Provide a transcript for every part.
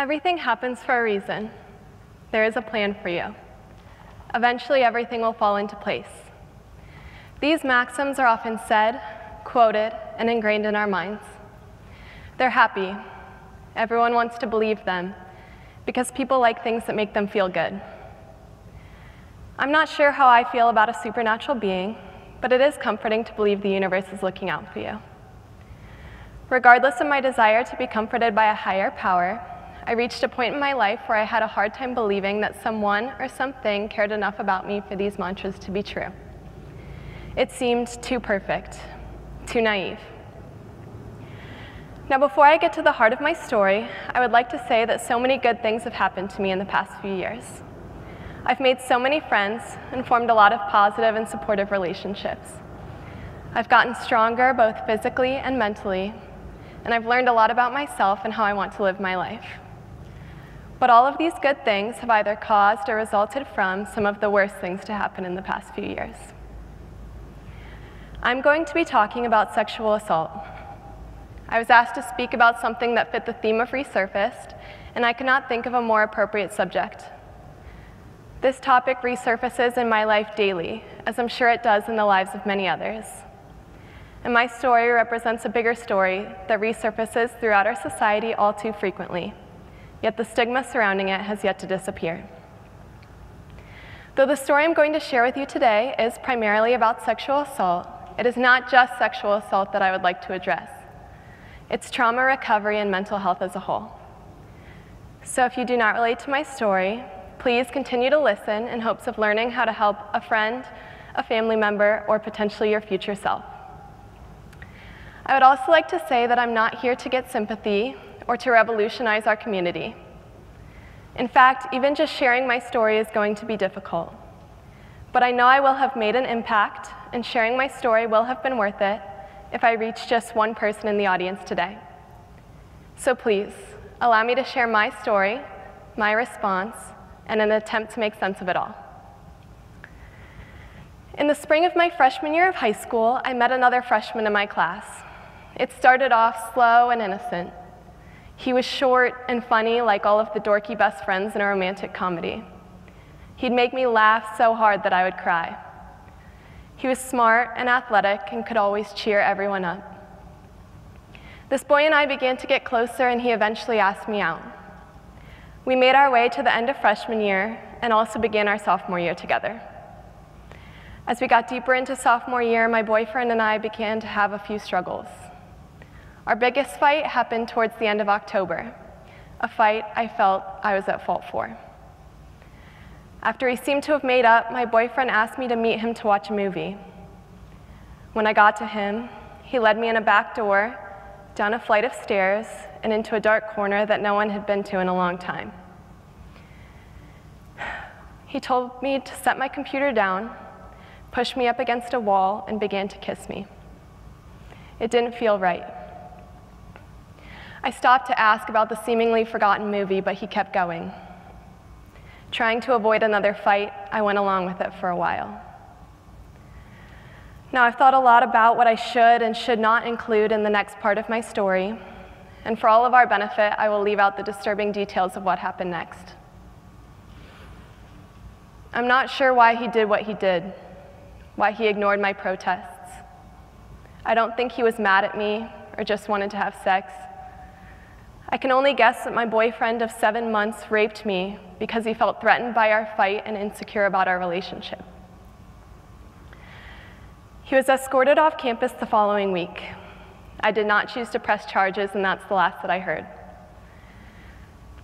Everything happens for a reason. There is a plan for you. Eventually, everything will fall into place. These maxims are often said, quoted, and ingrained in our minds. They're happy. Everyone wants to believe them because people like things that make them feel good. I'm not sure how I feel about a supernatural being, but it is comforting to believe the universe is looking out for you. Regardless of my desire to be comforted by a higher power, I reached a point in my life where I had a hard time believing that someone or something cared enough about me for these mantras to be true. It seemed too perfect, too naive. Now, before I get to the heart of my story, I would like to say that so many good things have happened to me in the past few years. I've made so many friends and formed a lot of positive and supportive relationships. I've gotten stronger both physically and mentally, and I've learned a lot about myself and how I want to live my life. But all of these good things have either caused or resulted from some of the worst things to happen in the past few years. I'm going to be talking about sexual assault. I was asked to speak about something that fit the theme of Resurfaced, and I could not think of a more appropriate subject. This topic resurfaces in my life daily, as I'm sure it does in the lives of many others. And my story represents a bigger story that resurfaces throughout our society all too frequently, yet the stigma surrounding it has yet to disappear. Though the story I'm going to share with you today is primarily about sexual assault, it is not just sexual assault that I would like to address. It's trauma recovery and mental health as a whole. So if you do not relate to my story, please continue to listen in hopes of learning how to help a friend, a family member, or potentially your future self. I would also like to say that I'm not here to get sympathy or to revolutionize our community. In fact, even just sharing my story is going to be difficult. But I know I will have made an impact, and sharing my story will have been worth it if I reach just one person in the audience today. So please, allow me to share my story, my response, and an attempt to make sense of it all. In the spring of my freshman year of high school, I met another freshman in my class. It started off slow and innocent. He was short and funny like all of the dorky best friends in a romantic comedy. He'd make me laugh so hard that I would cry. He was smart and athletic and could always cheer everyone up. This boy and I began to get closer, and he eventually asked me out. We made our way to the end of freshman year and also began our sophomore year together. As we got deeper into sophomore year, my boyfriend and I began to have a few struggles. Our biggest fight happened towards the end of October, a fight I felt I was at fault for. After he seemed to have made up, my boyfriend asked me to meet him to watch a movie. When I got to him, he led me in a back door, down a flight of stairs, and into a dark corner that no one had been to in a long time. He told me to set my computer down, pushed me up against a wall, and began to kiss me. It didn't feel right. I stopped to ask about the seemingly forgotten movie, but he kept going. Trying to avoid another fight, I went along with it for a while. Now, I've thought a lot about what I should and should not include in the next part of my story, and for all of our benefit, I will leave out the disturbing details of what happened next. I'm not sure why he did what he did, why he ignored my protests. I don't think he was mad at me or just wanted to have sex. I can only guess that my boyfriend of 7 months raped me because he felt threatened by our fight and insecure about our relationship. He was escorted off campus the following week. I did not choose to press charges, and that's the last that I heard.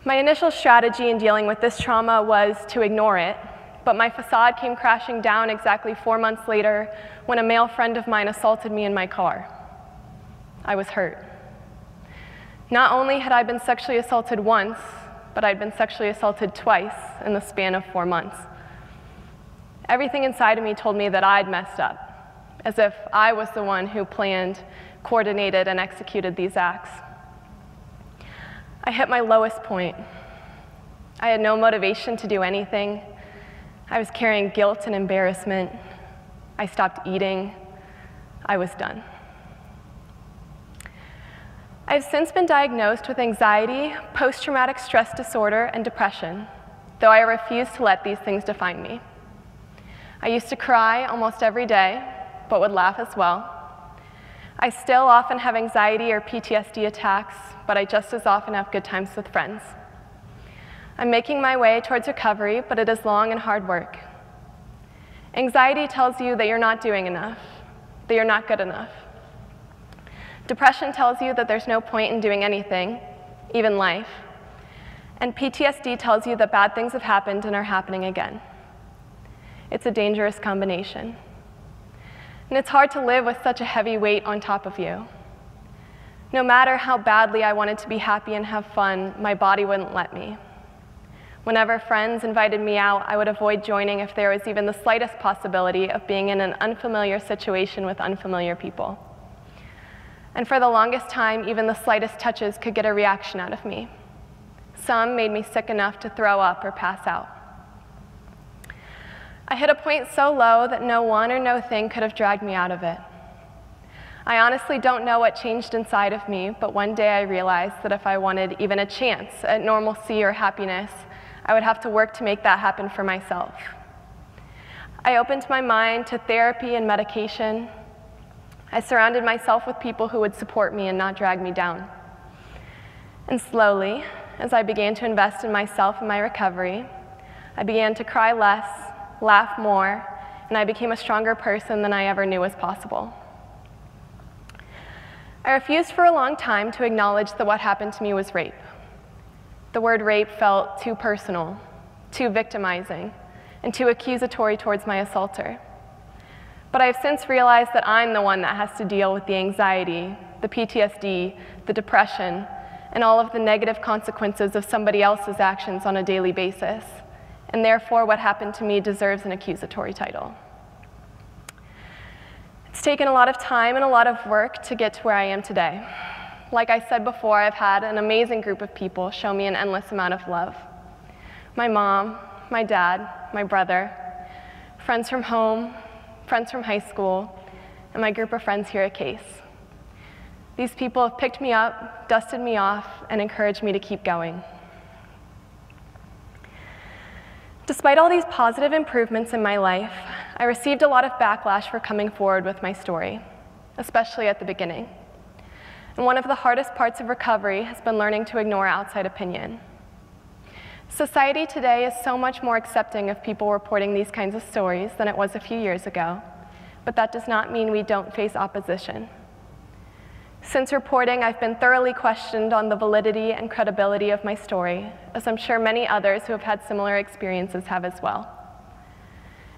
My initial strategy in dealing with this trauma was to ignore it, but my facade came crashing down exactly 4 months later when a male friend of mine assaulted me in my car. I was hurt. Not only had I been sexually assaulted once, but I'd been sexually assaulted twice in the span of 4 months. Everything inside of me told me that I'd messed up, as if I was the one who planned, coordinated, and executed these acts. I hit my lowest point. I had no motivation to do anything. I was carrying guilt and embarrassment. I stopped eating. I was done. I've since been diagnosed with anxiety, post-traumatic stress disorder, and depression, though I refuse to let these things define me. I used to cry almost every day, but would laugh as well. I still often have anxiety or PTSD attacks, but I just as often have good times with friends. I'm making my way towards recovery, but it is long and hard work. Anxiety tells you that you're not doing enough, that you're not good enough. Depression tells you that there's no point in doing anything, even life. And PTSD tells you that bad things have happened and are happening again. It's a dangerous combination. And it's hard to live with such a heavy weight on top of you. No matter how badly I wanted to be happy and have fun, my body wouldn't let me. Whenever friends invited me out, I would avoid joining if there was even the slightest possibility of being in an unfamiliar situation with unfamiliar people. And for the longest time, even the slightest touches could get a reaction out of me. Some made me sick enough to throw up or pass out. I hit a point so low that no one or no thing could have dragged me out of it. I honestly don't know what changed inside of me, but one day I realized that if I wanted even a chance at normalcy or happiness, I would have to work to make that happen for myself. I opened my mind to therapy and medication. I surrounded myself with people who would support me and not drag me down. And slowly, as I began to invest in myself and my recovery, I began to cry less, laugh more, and I became a stronger person than I ever knew was possible. I refused for a long time to acknowledge that what happened to me was rape. The word rape felt too personal, too victimizing, and too accusatory towards my assaulter. But I have since realized that I'm the one that has to deal with the anxiety, the PTSD, the depression, and all of the negative consequences of somebody else's actions on a daily basis. And therefore, what happened to me deserves an accusatory title. It's taken a lot of time and a lot of work to get to where I am today. Like I said before, I've had an amazing group of people show me an endless amount of love. My mom, my dad, my brother, friends from home, friends from high school, and my group of friends here at Case. These people have picked me up, dusted me off, and encouraged me to keep going. Despite all these positive improvements in my life, I received a lot of backlash for coming forward with my story, especially at the beginning. And one of the hardest parts of recovery has been learning to ignore outside opinion. Society today is so much more accepting of people reporting these kinds of stories than it was a few years ago, but that does not mean we don't face opposition. Since reporting, I've been thoroughly questioned on the validity and credibility of my story, as I'm sure many others who have had similar experiences have as well.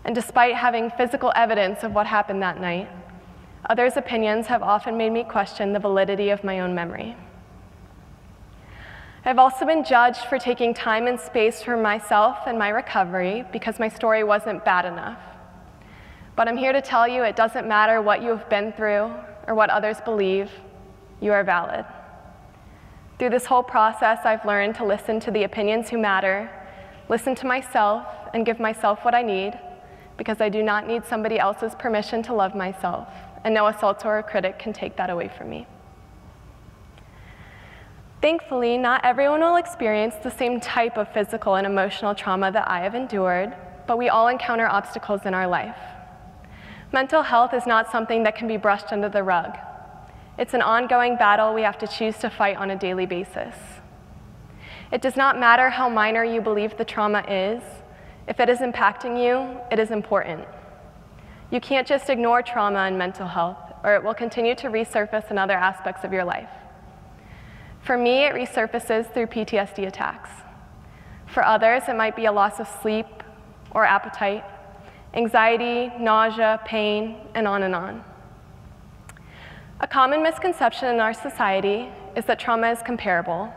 And despite having physical evidence of what happened that night, others' opinions have often made me question the validity of my own memory. I've also been judged for taking time and space for myself and my recovery because my story wasn't bad enough. But I'm here to tell you it doesn't matter what you have been through or what others believe, you are valid. Through this whole process, I've learned to listen to the opinions who matter, listen to myself, and give myself what I need, because I do not need somebody else's permission to love myself, and no assaulter or critic can take that away from me. Thankfully, not everyone will experience the same type of physical and emotional trauma that I have endured, but we all encounter obstacles in our life. Mental health is not something that can be brushed under the rug. It's an ongoing battle we have to choose to fight on a daily basis. It does not matter how minor you believe the trauma is. If it is impacting you, it is important. You can't just ignore trauma and mental health, or it will continue to resurface in other aspects of your life. For me, it resurfaces through PTSD attacks. For others, it might be a loss of sleep or appetite, anxiety, nausea, pain, and on and on. A common misconception in our society is that trauma is comparable,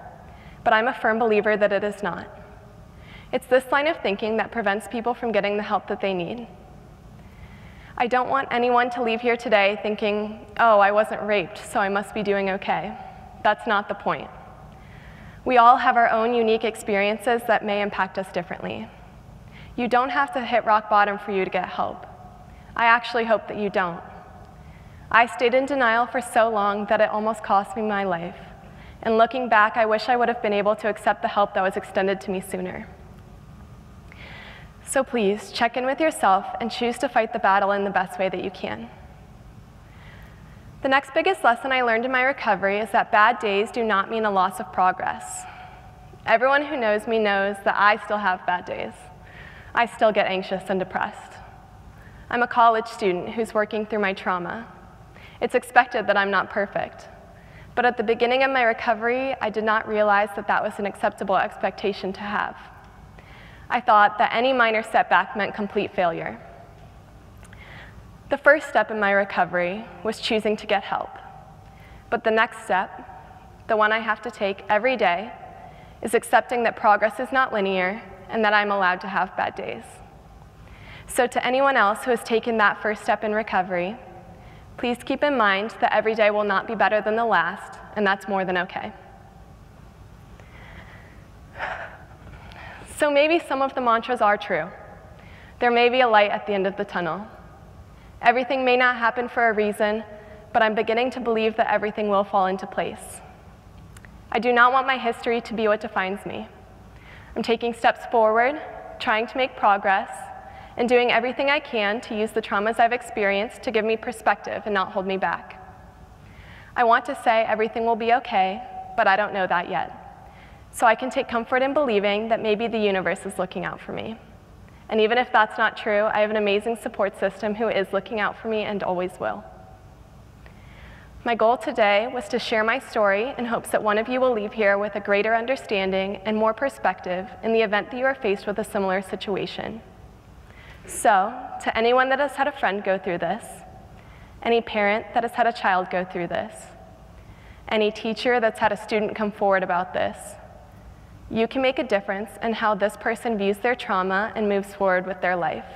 but I'm a firm believer that it is not. It's this line of thinking that prevents people from getting the help that they need. I don't want anyone to leave here today thinking, oh, I wasn't raped, so I must be doing okay. That's not the point. We all have our own unique experiences that may impact us differently. You don't have to hit rock bottom for you to get help. I actually hope that you don't. I stayed in denial for so long that it almost cost me my life, And looking back, I wish I would have been able to accept the help that was extended to me sooner. So please, check in with yourself and choose to fight the battle in the best way that you can. The next biggest lesson I learned in my recovery is that bad days do not mean a loss of progress. Everyone who knows me knows that I still have bad days. I still get anxious and depressed. I'm a college student who's working through my trauma. It's expected that I'm not perfect. But at the beginning of my recovery, I did not realize that that was an acceptable expectation to have. I thought that any minor setback meant complete failure. The first step in my recovery was choosing to get help. But the next step, the one I have to take every day, is accepting that progress is not linear and that I'm allowed to have bad days. So to anyone else who has taken that first step in recovery, please keep in mind that every day will not be better than the last, and that's more than okay. So maybe some of the mantras are true. There may be a light at the end of the tunnel. Everything may not happen for a reason, but I'm beginning to believe that everything will fall into place. I do not want my history to be what defines me. I'm taking steps forward, trying to make progress, and doing everything I can to use the traumas I've experienced to give me perspective and not hold me back. I want to say everything will be okay, but I don't know that yet. So I can take comfort in believing that maybe the universe is looking out for me. And even if that's not true, I have an amazing support system who is looking out for me and always will. My goal today was to share my story in hopes that one of you will leave here with a greater understanding and more perspective in the event that you are faced with a similar situation. So, to anyone that has had a friend go through this, any parent that has had a child go through this, any teacher that's had a student come forward about this, you can make a difference in how this person views their trauma and moves forward with their life.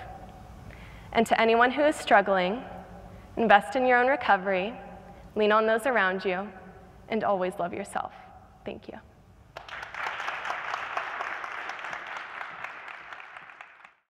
And to anyone who is struggling, invest in your own recovery, lean on those around you, and always love yourself. Thank you.